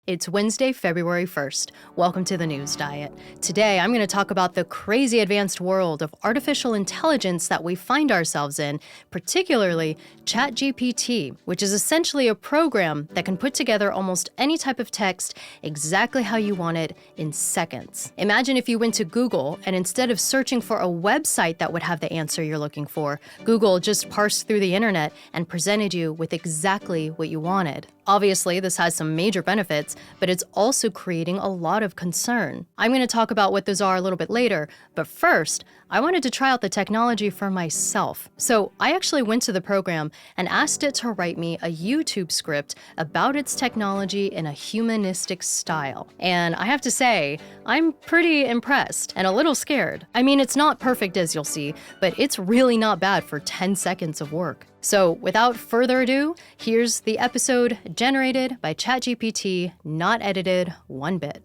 It's Wednesday, February 1st. Welcome to the News Diet. Today, I'm going to talk about the crazy advanced world of artificial intelligence that we find ourselves in, particularly ChatGPT, which is essentially a program that can put together almost any type of text exactly how you want it in seconds. Imagine if you went to Google and instead of searching for a website that would have the answer you're looking for, Google just parsed through the internet and presented you with exactly what you wanted. Obviously, this has some major benefits, but it's also creating a lot of concern. I'm going to talk about what those are a little bit later, but first, I wanted to try out the technology for myself. So I actually went to the program and asked it to write me a YouTube script about its technology in a humanistic style. And I have to say, I'm pretty impressed and a little scared. I mean, it's not perfect as you'll see, but it's really not bad for 10 seconds of work. So without further ado, here's the episode generated by ChatGPT, not edited one bit.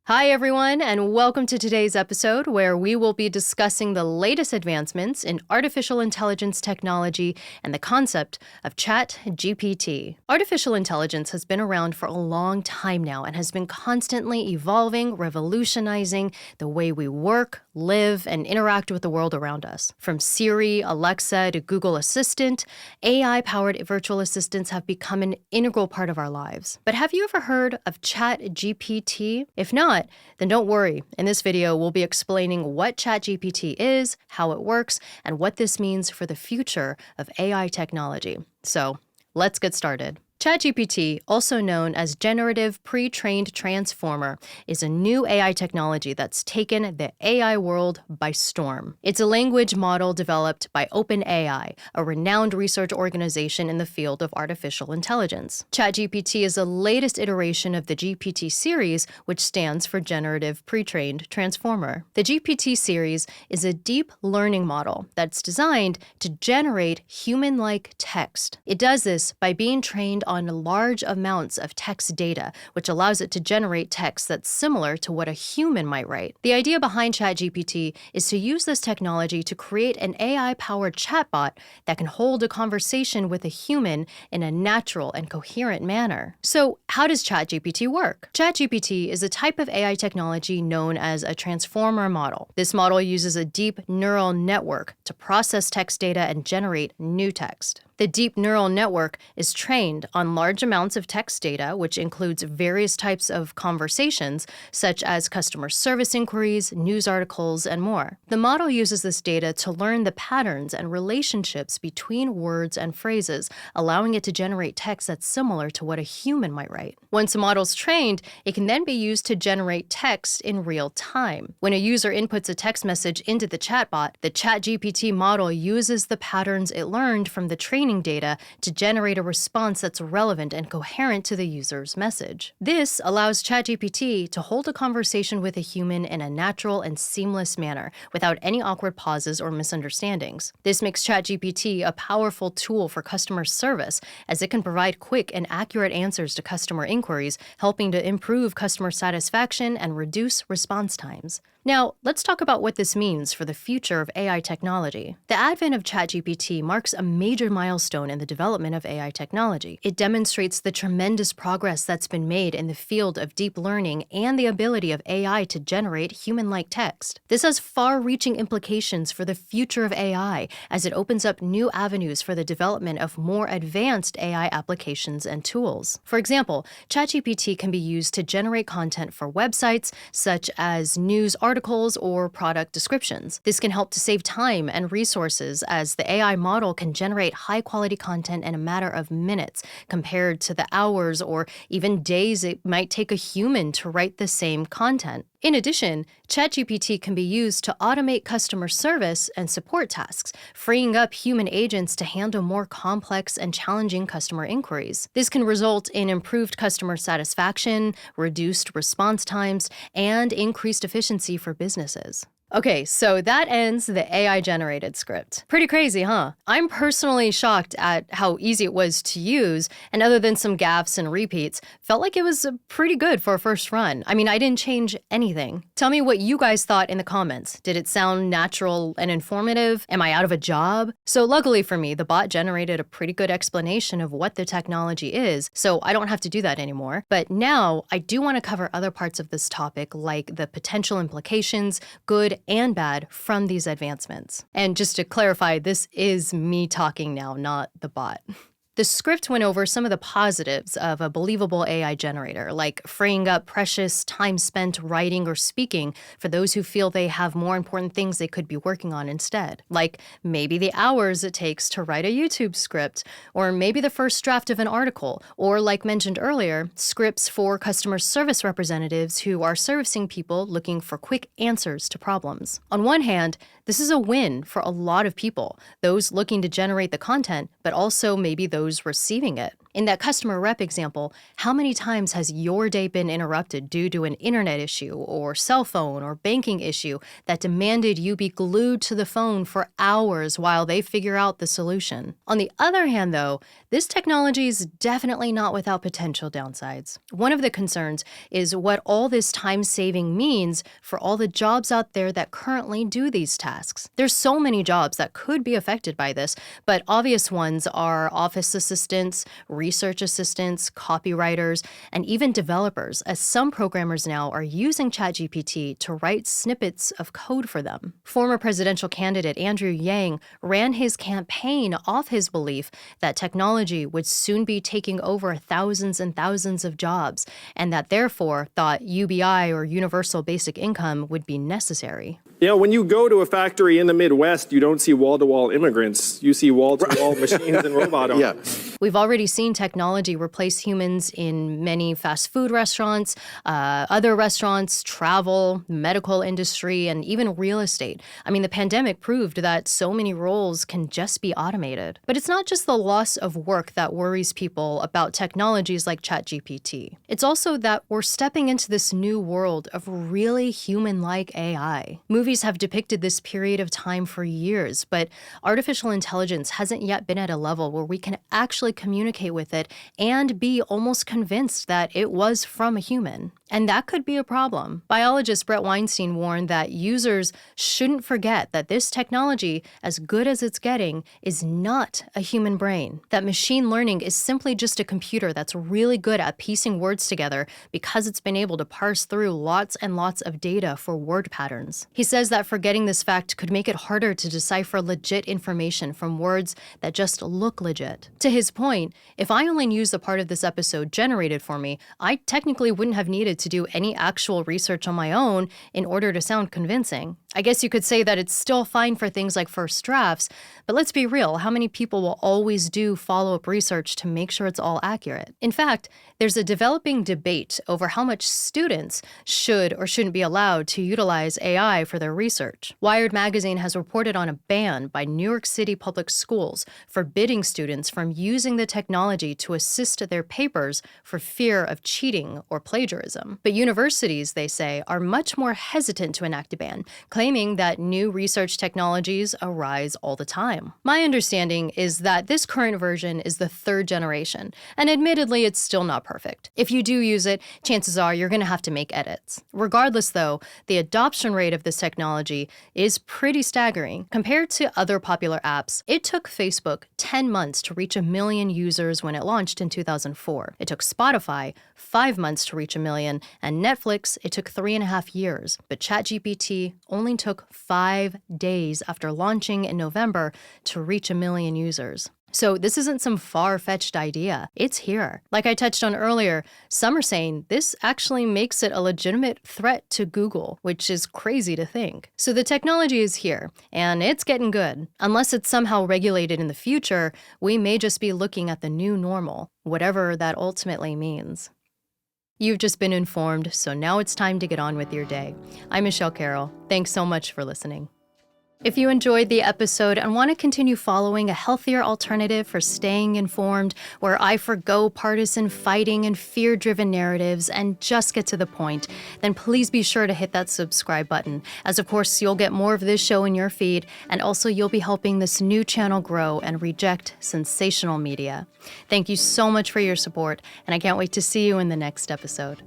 Hi everyone, and welcome to today's episode where we will be discussing the latest advancements in artificial intelligence technology and the concept of ChatGPT. Artificial intelligence has been around for a long time now and has been constantly evolving, revolutionizing the way we work, live, and interact with the world around us. From Siri, Alexa, to Google Assistant, AI-powered virtual assistants have become an integral part of our lives. But have you ever heard of ChatGPT? If not, then don't worry. In this video, we'll be explaining what ChatGPT is, how it works, and what this means for the future of AI technology. So, let's get started. ChatGPT, also known as Generative Pretrained Transformer, is a new AI technology that's taken the AI world by storm. It's a language model developed by OpenAI, a renowned research organization in the field of artificial intelligence. ChatGPT is the latest iteration of the GPT series, which stands for Generative Pretrained Transformer. The GPT series is a deep learning model that's designed to generate human-like text. It does this by being trained on large amounts of text data, which allows it to generate text that's similar to what a human might write. The idea behind ChatGPT is to use this technology to create an AI-powered chatbot that can hold a conversation with a human in a natural and coherent manner. So, how does ChatGPT work? ChatGPT is a type of AI technology known as a transformer model. This model uses a deep neural network to process text data and generate new text. The deep neural network is trained on large amounts of text data, which includes various types of conversations, such as customer service inquiries, news articles, and more. The model uses this data to learn the patterns and relationships between words and phrases, allowing it to generate text that's similar to what a human might write. Once a model's trained, it can then be used to generate text in real time. When a user inputs a text message into the chatbot, the ChatGPT model uses the patterns it learned from the training data to generate a response that's relevant and coherent to the user's message. This allows ChatGPT to hold a conversation with a human in a natural and seamless manner without any awkward pauses or misunderstandings. This makes ChatGPT a powerful tool for customer service, as it can provide quick and accurate answers to customer inquiries, helping to improve customer satisfaction and reduce response times. Now, let's talk about what this means for the future of AI technology. The advent of ChatGPT marks a major milestone in the development of AI technology. It demonstrates the tremendous progress that's been made in the field of deep learning and the ability of AI to generate human-like text. This has far-reaching implications for the future of AI, as it opens up new avenues for the development of more advanced AI applications and tools. For example, ChatGPT can be used to generate content for websites, such as news articles or product descriptions. This can help to save time and resources, as the AI model can generate high-quality content in a matter of minutes compared to the hours or even days it might take a human to write the same content. In addition, ChatGPT can be used to automate customer service and support tasks, freeing up human agents to handle more complex and challenging customer inquiries. This can result in improved customer satisfaction, reduced response times, and increased efficiency for businesses. Okay, so that ends the AI-generated script. Pretty crazy, huh? I'm personally shocked at how easy it was to use, and other than some gaffes and repeats, felt like it was pretty good for a first run. I mean, I didn't change anything. Tell me what you guys thought in the comments. Did it sound natural and informative? Am I out of a job? So luckily for me, the bot generated a pretty good explanation of what the technology is, so I don't have to do that anymore. But now, I do want to cover other parts of this topic, like the potential implications, good and bad, from these advancements. And just to clarify, this is me talking now, not the bot. The script went over some of the positives of a believable AI generator, like freeing up precious time spent writing or speaking for those who feel they have more important things they could be working on instead. Like maybe the hours it takes to write a YouTube script, or maybe the first draft of an article, or like mentioned earlier, scripts for customer service representatives who are servicing people looking for quick answers to problems. On one hand, this is a win for a lot of people, those looking to generate the content, but also maybe those receiving it. In that customer rep example, how many times has your day been interrupted due to an internet issue or cell phone or banking issue that demanded you be glued to the phone for hours while they figure out the solution? On the other hand, though, this technology is definitely not without potential downsides. One of the concerns is what all this time saving means for all the jobs out there that currently do these tasks. There's so many jobs that could be affected by this, but obvious ones are office assistants, research assistants, copywriters, and even developers, as some programmers now are using ChatGPT to write snippets of code for them. Former presidential candidate Andrew Yang ran his campaign off his belief that technology would soon be taking over thousands and thousands of jobs, and that therefore thought UBI or universal basic income would be necessary. You know, when you go to a factory in the Midwest, you don't see wall-to-wall immigrants. You see wall-to-wall machines and robot arms. Yeah. We've already seen technology replace humans in many fast food restaurants, other restaurants, travel, medical industry, and even real estate. I mean, the pandemic proved that so many roles can just be automated. But it's not just the loss of work that worries people about technologies like ChatGPT. It's also that we're stepping into this new world of really human-like AI. Movies have depicted this period of time for years, but artificial intelligence hasn't yet been at a level where we can actually communicate with it and be almost convinced that it was from a human. And that could be a problem. Biologist Brett Weinstein warned that users shouldn't forget that this technology, as good as it's getting, is not a human brain. That machine learning is simply just a computer that's really good at piecing words together because it's been able to parse through lots and lots of data for word patterns. He says that forgetting this fact could make it harder to decipher legit information from words that just look legit. To his point, if I only used the part of this episode generated for me, I technically wouldn't have needed to do any actual research on my own in order to sound convincing. I guess you could say that it's still fine for things like first drafts, but let's be real, how many people will always do follow-up research to make sure it's all accurate? In fact, there's a developing debate over how much students should or shouldn't be allowed to utilize AI for their research. Wired magazine has reported on a ban by New York City public schools forbidding students from using the technology to assist their papers for fear of cheating or plagiarism. But universities, they say, are much more hesitant to enact a ban, claiming that new research technologies arise all the time. My understanding is that this current version is the third generation, and admittedly, it's still not perfect. If you do use it, chances are you're going to have to make edits. Regardless, though, the adoption rate of this technology is pretty staggering. Compared to other popular apps, it took Facebook 10 months to reach 1 million users when it launched in 2004. It took Spotify 5 months to reach 1 million, and Netflix, it took 3.5 years. But ChatGPT only took 5 days after launching in November to reach 1 million users. So this isn't some far-fetched idea. It's here. Like I touched on earlier, some are saying this actually makes it a legitimate threat to Google, which is crazy to think. So the technology is here, and it's getting good. Unless it's somehow regulated in the future, we may just be looking at the new normal, whatever that ultimately means. You've just been informed, so now it's time to get on with your day. I'm Michelle Carroll. Thanks so much for listening. If you enjoyed the episode and want to continue following a healthier alternative for staying informed, where I forgo partisan fighting and fear-driven narratives and just get to the point, then please be sure to hit that subscribe button, as of course you'll get more of this show in your feed, and also you'll be helping this new channel grow and reject sensational media. Thank you so much for your support, and I can't wait to see you in the next episode.